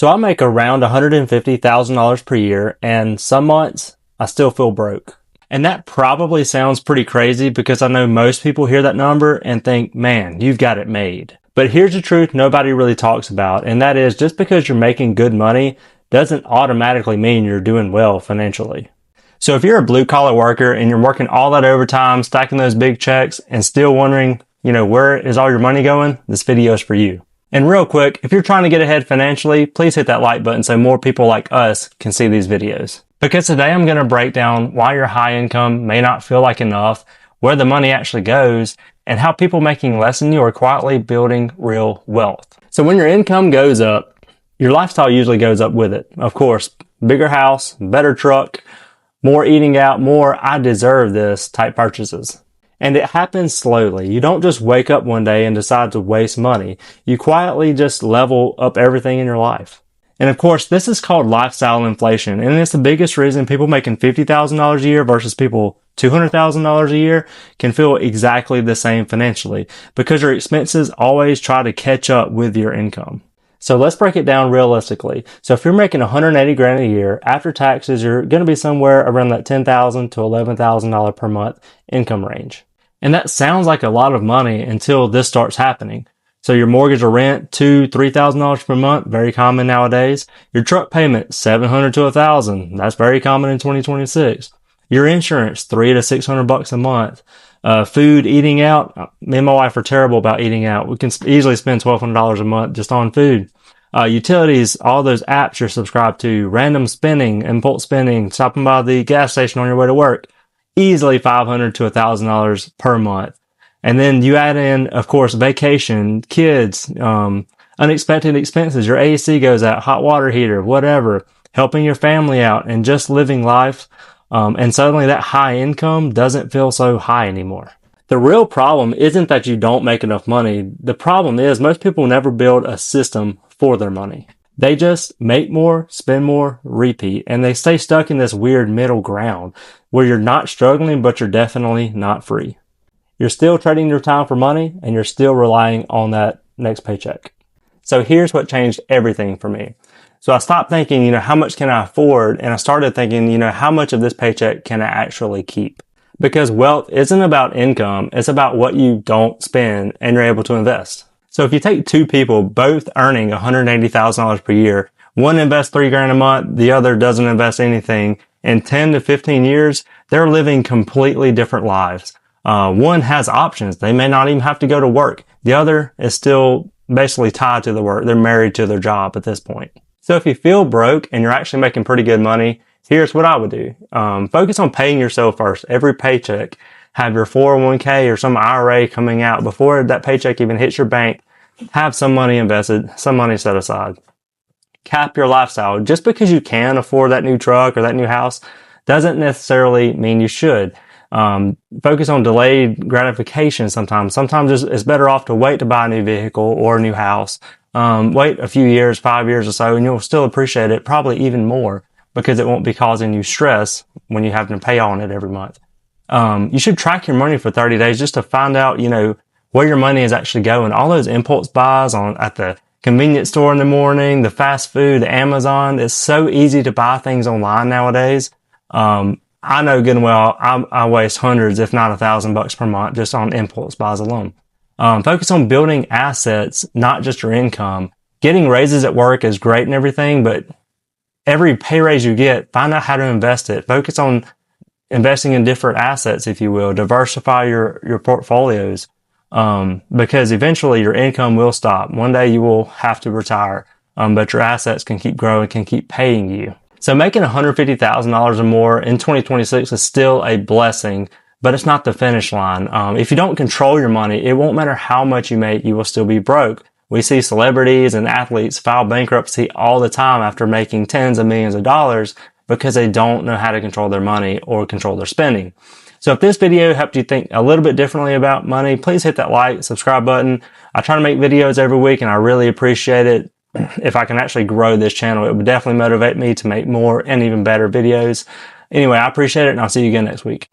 So I make around $150,000 per year, and some months I still feel broke. And that probably sounds pretty crazy because I know most people hear that number and think, man, you've got it made. But here's the truth nobody really talks about, and that is just because you're making good money doesn't automatically mean you're doing well financially. So if you're a blue collar worker and you're working all that overtime, stacking those big checks, and still wondering, where is all your money going? This video is for you. And real quick, if you're trying to get ahead financially, please hit that like button so more people like us can see these videos. Because today I'm going to break down why your high income may not feel like enough, where the money actually goes, and how people making less than you are quietly building real wealth. So when your income goes up, your lifestyle usually goes up with it. Of course, bigger house, better truck, more eating out, more I deserve this type purchases. And it happens slowly. You don't just wake up one day and decide to waste money. You quietly just level up everything in your life. And of course, this is called lifestyle inflation. And it's the biggest reason people making $50,000 a year versus people $200,000 a year can feel exactly the same financially, because your expenses always try to catch up with your income. So let's break it down realistically. So if you're making $180,000 a year, after taxes, you're going to be somewhere around that $10,000 to $11,000 per month income range. And that sounds like a lot of money until this starts happening. So your mortgage or rent, $2,000 to $3,000 per month, very common nowadays. Your truck payment, $700 to $1,000. That's very common in 2026. Your insurance, $300 to $600 a month. Food, eating out. Me and my wife are terrible about eating out. We can easily spend $1,200 a month just on food. Utilities, all those apps you're subscribed to, random spending, impulse spending, stopping by the gas station on your way to work. Easily $500 to $1,000 per month. And then you add in, of course, vacation, kids, unexpected expenses. Your AC goes out, hot water heater, whatever, helping your family out and just living life. And suddenly that high income doesn't feel so high anymore. The real problem isn't that you don't make enough money. The problem is most people never build a system for their money. They just make more, spend more, repeat, and they stay stuck in this weird middle ground where you're not struggling, but you're definitely not free. You're still trading your time for money, and you're still relying on that next paycheck. So here's what changed everything for me. So I stopped thinking, how much can I afford? And I started thinking, how much of this paycheck can I actually keep? Because wealth isn't about income. It's about what you don't spend and you're able to invest. So if you take two people both earning $180,000 per year, one invests $3,000 a month, the other doesn't invest anything, in 10 to 15 years, they're living completely different lives. One has options. They may not even have to go to work. The other is still basically tied to the work. They're married to their job at this point. So if you feel broke and you're actually making pretty good money, here's what I would do. Focus on paying yourself first. Every paycheck, have your 401k or some IRA coming out before that paycheck even hits your bank. Have some money invested, some money set aside. Cap your lifestyle. Just because you can afford that new truck or that new house doesn't necessarily mean you should. Focus on delayed gratification sometimes. Sometimes it's better off to wait to buy a new vehicle or a new house. Wait a few years, 5 years or so, and you'll still appreciate it probably even more because it won't be causing you stress when you have to pay on it every month. You should track your money for 30 days just to find out, where your money is actually going. All those impulse buys at the convenience store in the morning, the fast food, the Amazon. It's so easy to buy things online nowadays. I know good and well I waste hundreds, if not $1,000 per month just on impulse buys alone. Focus on building assets, not just your income. Getting raises at work is great and everything, but every pay raise you get, find out how to invest it. Focus on investing in different assets, if you will. Diversify your portfolios, because eventually your income will stop. One day you will have to retire, but your assets can keep growing, can keep paying you. So making $150,000 or more in 2026 is still a blessing, but it's not the finish line. If you don't control your money, it won't matter how much you make, you will still be broke. We see celebrities and athletes file bankruptcy all the time after making tens of millions of dollars because they don't know how to control their money or control their spending. So if this video helped you think a little bit differently about money, please hit that like, subscribe button. I try to make videos every week and I really appreciate it. If I can actually grow this channel, it would definitely motivate me to make more and even better videos. Anyway, I appreciate it and I'll see you again next week.